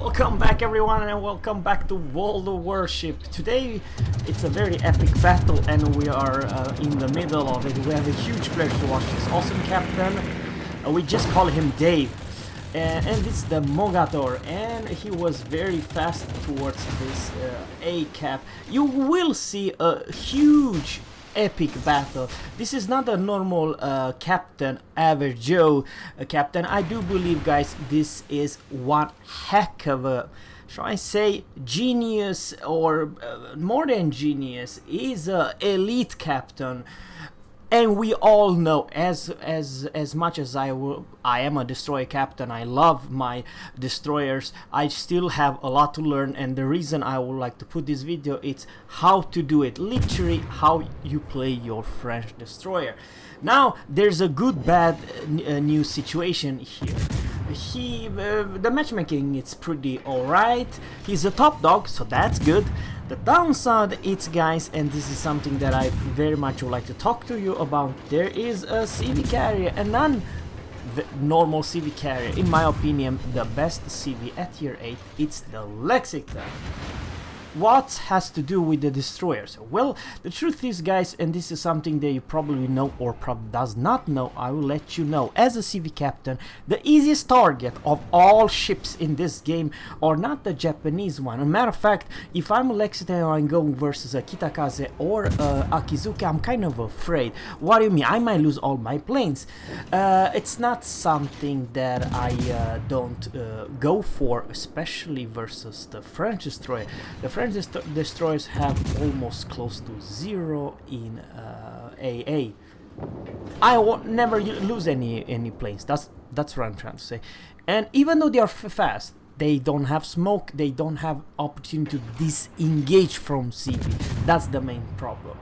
Welcome back everyone, and welcome back to World of Warship. Today it's a very epic battle and we are in the middle of it. We have a huge pleasure to watch this awesome captain. We just call him Dave. And it's the Mogador, and he was very fast towards this A cap. You will see a huge epic battle. This is not a normal captain, average Joe captain. I do believe, guys, this is one heck of a, shall I say, genius, or more than genius. He's a elite captain. And we all know, as much as I am a destroyer captain, I love my destroyers, I still have a lot to learn, and the reason I would like to put this video is how to do it, literally how you play your French destroyer. Now there's a good bad new situation here. The matchmaking is pretty alright. He's a top dog, so that's good. The downside is, guys, and this is something that I very much would like to talk to you about, there is a CV carrier, a non-normal CV carrier. In my opinion, the best CV at tier 8, it's the Lexiton. What has to do with the destroyers? Well, the truth is, guys, and this is something that you probably know or probably does not know, I will let you know. As a CV captain, the easiest target of all ships in this game are not the Japanese one. As a matter of fact, if I'm a Lexiton and I'm going versus a Kitakaze or Akizuki, I'm kind of afraid. What do you mean? I might lose all my planes. It's not something that I don't go for, especially versus the French destroyer. The French destroyers have almost close to 0 in AA. I won't never lose any planes. That's what I'm trying to say. And even though they are fast, they don't have smoke. They don't have opportunity to disengage from CV. That's the main problem.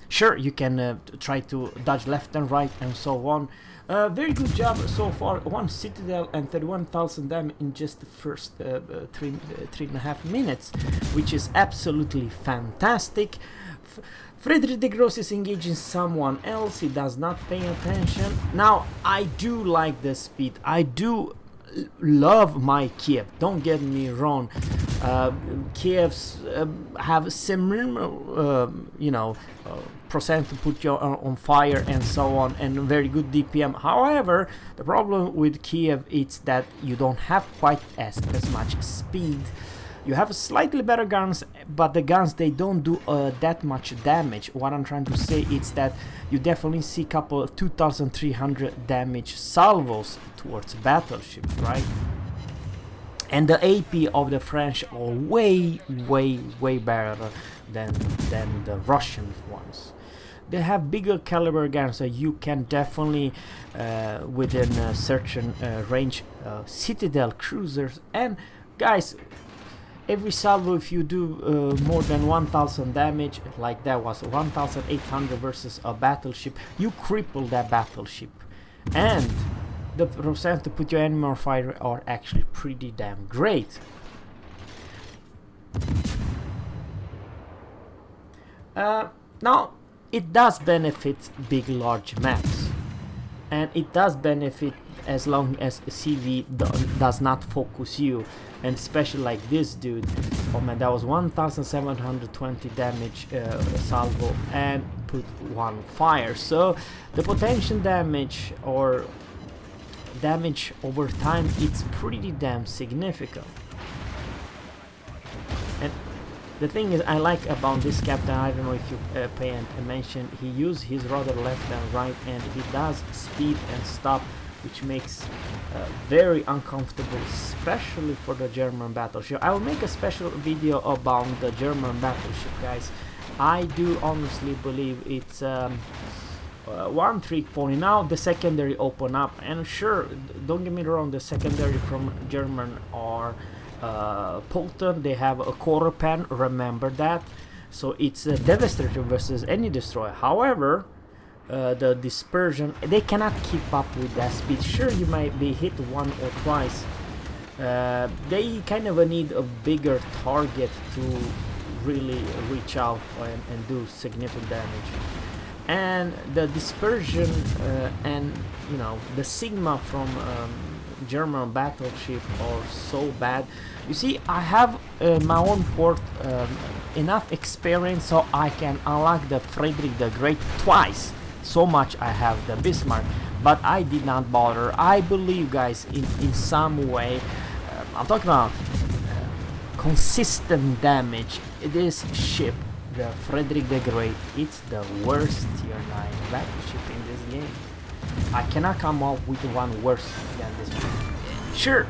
Sure, you can try to dodge left and right and so on. Very good job so far. 1 citadel and 31,000 damage in just the first 3.5 minutes, which is absolutely fantastic. Frederick de Gross is engaging someone else. He does not pay attention. Now, I do like the speed. I do love my Kiev, don't get me wrong. Kievs have similar percent to put you on fire and so on, and very good DPM. However, the problem with Kiev is that you don't have quite as much speed. You have slightly better guns, but the guns, they don't do that much damage. What I'm trying to say is that you definitely see a couple of 2,300 damage salvos towards battleship, right? And the AP of the French are way better than the Russian ones. They have bigger caliber guns, so you can definitely within a certain range citadel cruisers. And guys, every salvo, if you do more than 1,000 damage, like that was 1,800 versus a battleship, you cripple that battleship. And the percent to put your enemy on fire are actually pretty damn great. Now, it does benefit big, large maps, and it does benefit as long as CV does not focus you, and especially like this dude. Oh man, that was 1,720 damage salvo and put 1 fire, so the potential damage or damage over time, it's pretty damn significant. And the thing is, I like about this captain, I don't know if you pay attention, he uses his rudder left and right, and he does speed and stop, which makes very uncomfortable, especially for the German battleship. I will make a special video about the German battleship, guys. I do honestly believe it's one trick pony. Now the secondary open up, and sure, don't get me wrong, the secondary from German are potent. They have a quarter pan, remember that, so it's a devastator versus any destroyer. However, the dispersion, they cannot keep up with that speed. Sure, you might be hit 1 or twice. They kind of need a bigger target to really reach out and do significant damage. And the dispersion and the sigma from German battleship are so bad. You see, I have my own port enough experience so I can unlock the Frederick the Great twice. So much I have the Bismarck, but I did not bother. I believe, guys, in some way, I'm talking about consistent damage. This ship, the Frederick the Great, it's the worst tier 9 battleship in this game. I cannot come up with one worse than this one. Sure,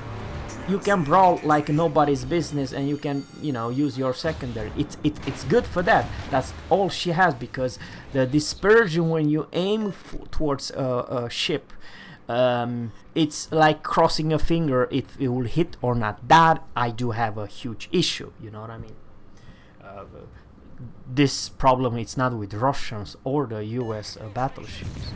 you can brawl like nobody's business and you can, you know, use your secondary. It's good for that. That's all she has, because the dispersion when you aim towards a ship, it's like crossing a finger if it will hit or not. That I do have a huge issue, you know what I mean? This problem, it's not with Russians or the US battleships.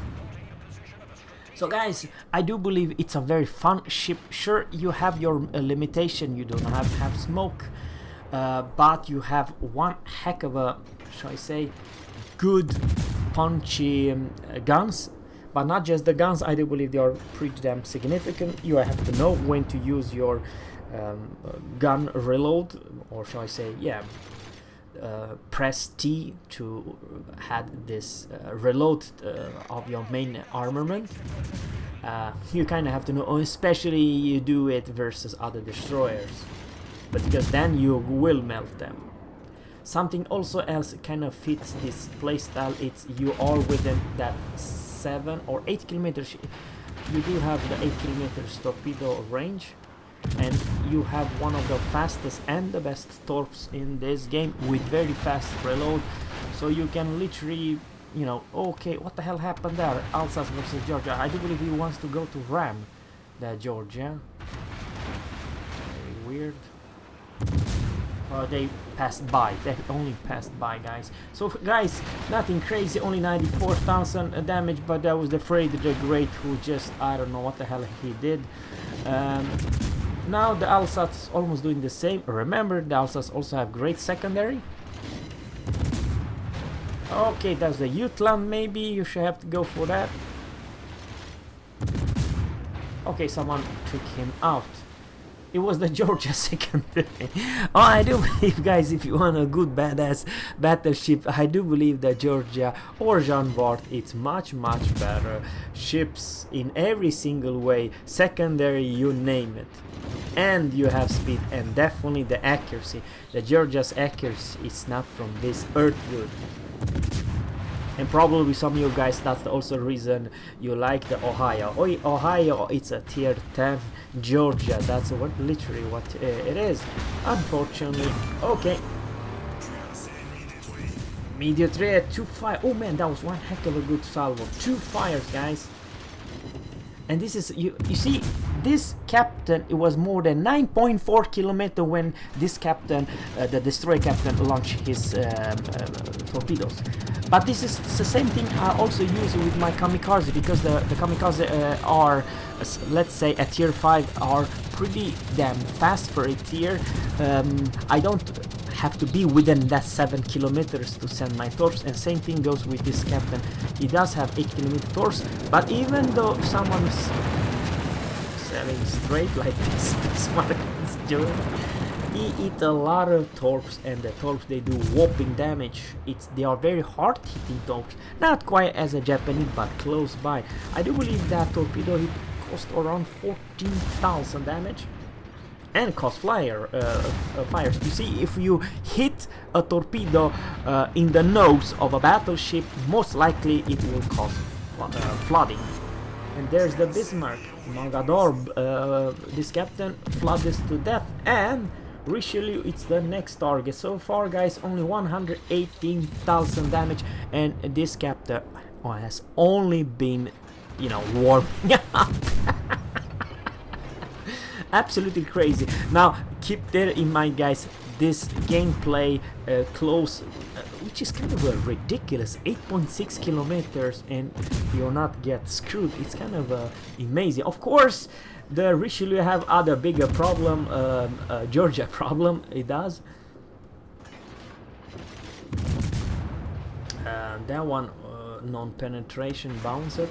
So guys, I do believe it's a very fun ship. Sure, you have your limitation, you don't have smoke, but you have one heck of a, shall I say, good punchy guns. But not just the guns, I do believe they are pretty damn significant. You have to know when to use your gun reload, or shall I say, yeah, press T to have this reload of your main armament. You kind of have to know, especially you do it versus other destroyers, but because then you will melt them. Something also else kind of fits this playstyle, it's you are within that 7 or 8 kilometers. You do have the 8 kilometers torpedo range, and you have one of the fastest and the best torps in this game with very fast reload, so you can literally, you know, okay, what the hell happened there? Alsace versus Georgia. I do believe he wants to go to ram the Georgia. Very weird. They passed by. They only passed by, guys. So guys, nothing crazy, only 94,000 damage, but that was the Frederick the Great who just, I don't know what the hell he did. Now the Alsace is almost doing the same. Remember, the Alsace also have great secondary. Okay, that's the Jutland, maybe you should have to go for that. Okay, someone took him out. It was the Georgia secondary. Oh, I do believe, guys, if you want a good badass battleship, I do believe that Georgia or Jean Bart, it's much better ships in every single way, secondary, you name it. And you have speed and definitely the accuracy. The Georgia's accuracy is not from this earth good. And probably some of you guys, that's also the reason you like the Ohio. Ohio, it's a tier 10. Georgia, that's what literally what it is. Unfortunately, okay. Media 3 at 2 fire. Oh man, that was one heck of a good salvo. 2 fires, guys. And this is, you see, this captain, it was more than 9.4 kilometers when this captain, the destroyer captain, launched his torpedoes. But this is the same thing I also use with my kamikaze, because the kamikaze are, let's say, at tier 5 are pretty damn fast for a tier. I don't have to be within that 7 kilometers to send my torps, and same thing goes with this captain. He does have 8 kilometer torps, but even though someone's selling straight like this smart is doing, he eat a lot of torps, and the torps, they do whopping damage. They are very hard hitting torps, not quite as a Japanese, but close by. I do believe that torpedo hit cost around 14,000 damage. And cost fires. You see, if you hit a torpedo in the nose of a battleship, most likely it will cause flooding. And there's the Bismarck, Mogador. This captain flooded to death, and Richelieu, it's the next target. So far, guys, only 118,000 damage, and this captain has only been, you know, warming up. Absolutely crazy. Now keep that in mind, guys, this gameplay close, which is kind of a ridiculous 8.6 kilometers, and you'll not get screwed. It's kind of amazing. Of course, the Richelieu have other bigger problem, Georgia problem, it does. That one non-penetration bounced.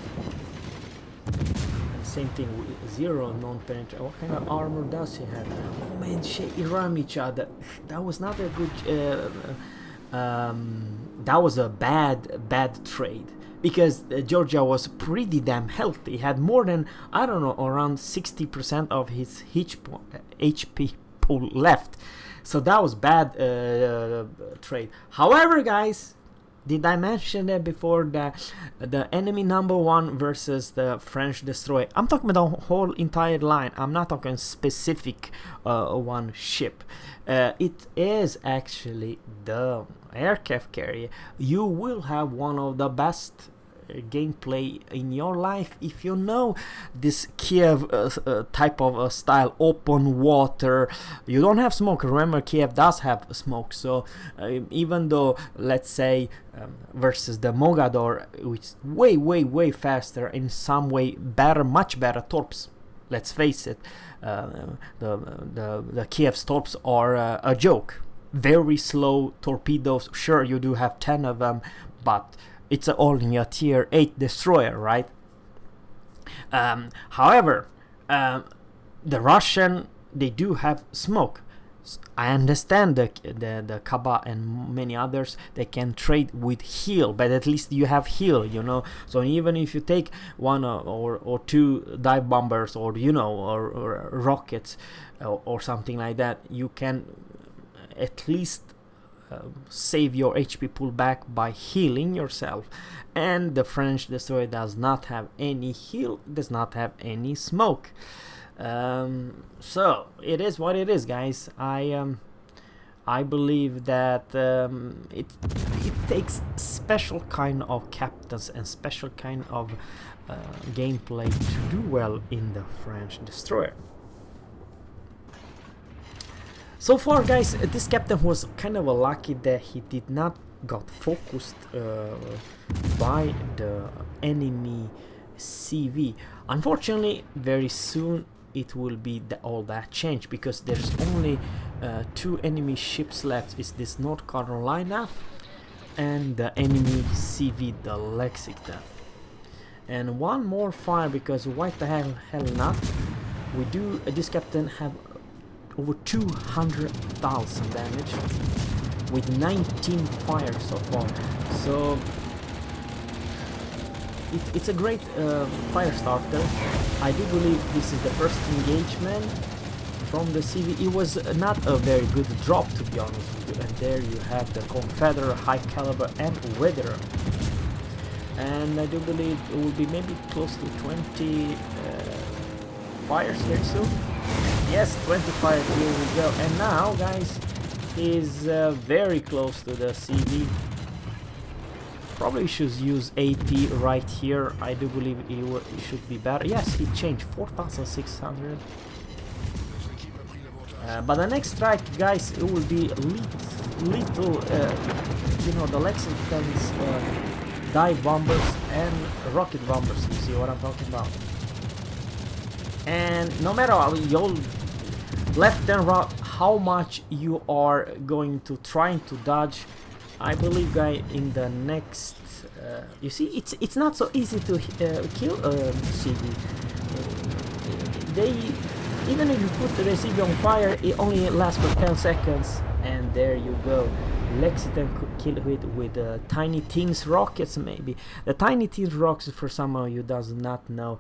same thing with zero non-penetration. What kind of armor does he have? Oh man, Iramicha, that was not a good. That was a bad trade, because Georgia was pretty damn healthy. He had more than, I don't know, around 60% of his HP pool left. So that was bad trade. However, guys, did I mention that before, that the enemy number 1 versus the French destroyer? I'm talking about the whole entire line. I'm not talking specific one ship. It is actually the aircraft carrier. You will have one of the best gameplay in your life if you know this Kiev type of style, open water. You don't have smoke. Remember, Kiev does have smoke, so even though, let's say, versus the Mogador, which is way faster, in some way better, much better torps. Let's face it, the Kiev's torps are a joke. Very slow torpedoes. Sure, you do have 10 of them, but it's only a tier 8 destroyer, right? However, the Russian, they do have smoke. I understand the Kaba and many others, they can trade with heal, but at least you have heal, you know. So even if you take one or two dive bombers, or you know, or rockets or something like that, you can at least save your HP pullback by healing yourself. And the French destroyer does not have any heal, does not have any smoke. So it is what it is, guys. I believe that it takes special kind of captains and special kind of gameplay to do well in the French destroyer. So far, guys, this captain was kind of lucky that he did not got focused by the enemy CV. Unfortunately, very soon it will be all that change, because there's only 2 enemy ships left. It's this North Carolina and the enemy CV, the Lexiton. And one more fire, because why the hell not? We do, this captain have over 200,000 damage with 19 fires so far. So it's a great fire starter. I do believe this is the first engagement from the CV. It was not a very good drop, to be honest with you. And there you have the Confederate High Caliber and Weather. And I do believe it will be maybe close to 20 fires very soon. Yes, 25, here we go. And now, guys, he's very close to the CV. Probably should use AP right here. I do believe it should be better. Yes, he changed 4,600. But the next strike, guys, it will be little, you know, the Lexiton's dive bombers and rocket bombers. You see what I'm talking about? And no matter your left and right, how much you are going to trying to dodge, I believe, guy, in the next, you see, it's not so easy to kill CV. They, even if you put the CV on fire, it only lasts for 10 seconds, and there you go. Lexiton could kill it with Tiny Tins rockets, maybe. The Tiny Tins rockets, for some of you does not know,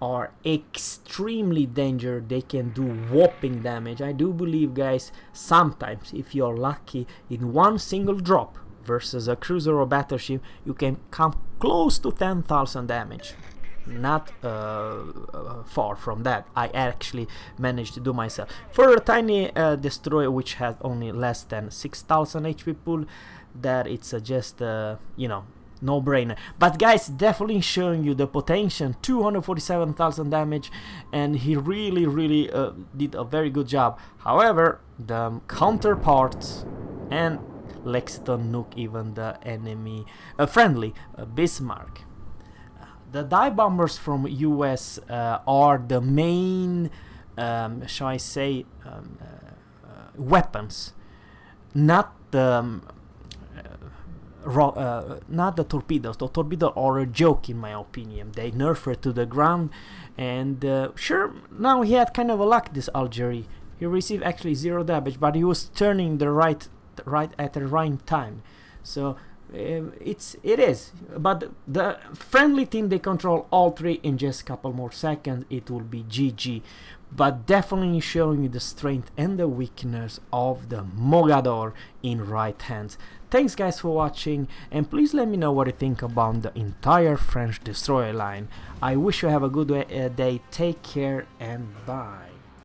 are extremely dangerous. They can do whopping damage. I do believe, guys, sometimes if you're lucky, in one single drop versus a cruiser or battleship, you can come close to 10,000 damage. Not far from that. I actually managed to do myself. For a tiny destroyer which has only less than 6,000 HP pool, that it's just you know, no-brainer. But guys, definitely showing you the potential. 247,000 damage, and he really did a very good job. However, the counterparts and Lexiton nuke even the enemy friendly Bismarck. The dive bombers from US are the main, shall I say, weapons, not the not the torpedoes. The torpedoes are a joke in my opinion. They nerfed it to the ground, and sure, now he had kind of a luck, this Algeria. He received actually 0 damage, but he was turning the right at the right time. So it is. But the friendly team, they control all 3 in just a couple more seconds. It will be GG. But definitely showing you the strength and the weakness of the Mogador in right hands. Thanks guys for watching, and please let me know what you think about the entire French destroyer line. I wish you have a good day, take care, and bye.